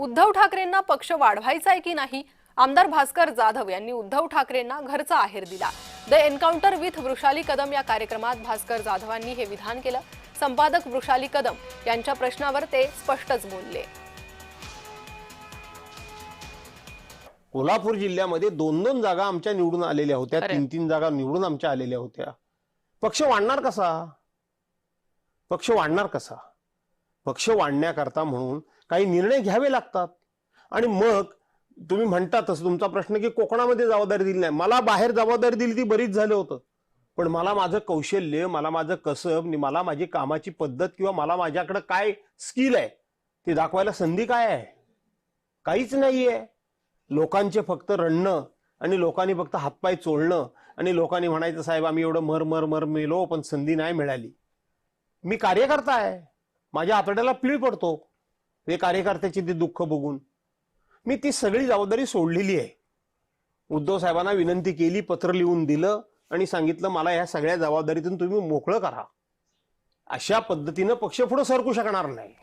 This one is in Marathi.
उद्धव ठाकरेंना पक्ष वाढवायचा आहे की नाही? आमदार भास्कर जाधव यांनी उद्धव ठाकरेंना घरचा आहेर दिला। The encounter with Vrushali Kadam या कार्यक्रमात भास्कर जाधवांनी हे विधान केलं। संपादक वृषाली कदम यांच्या प्रश्नावर ते स्पष्टच बोलले। कोल्हापूर जिल्ह्यामध्ये 2-2 जागा आमच्या निवडून आलेल्या होत्या, 3-3 जागा निवडून आमच्या आलेल्या होत्या। पक्ष वाढणार कसा? पक्ष वाढणार कसा? पक्ष वाढण्याकरता म्हणून काही निर्णय घ्यावे लागतात। आणि मग तुम्ही म्हणतातच, तुमचा प्रश्न की कोकणामध्ये जबाबदारी दिली नाही, मला बाहेर जबाबदारी दिली ती बरीच झालं होतं, पण मला माझं कौशल्य, मला माझं कसब, मला माझी कामाची पद्धत किंवा मला माझ्याकडे काय स्किल आहे ते दाखवायला संधी काय आहे? काहीच नाहीये। लोकांचे फक्त रडणं आणि लोकांनी फक्त हातपाय चोळणं आणि लोकांनी म्हणायचं साहेब आम्ही एवढं मर मेलो पण संधी नाही मिळाली। मी कार्यकर्ता आहे, माझ्या आतड्याला पीळ पडतो हे कार्यकर्त्याची ते दुःख बघून। मी ती सगळी जबाबदारी सोडलेली आहे। उद्धव साहेबांना विनंती केली, पत्र लिहून दिलं आणि सांगितलं मला या सगळ्या जबाबदारीतून तुम्ही मोकळं करा। अशा पद्धतीनं पक्ष पुढे सरकू शकणार नाही।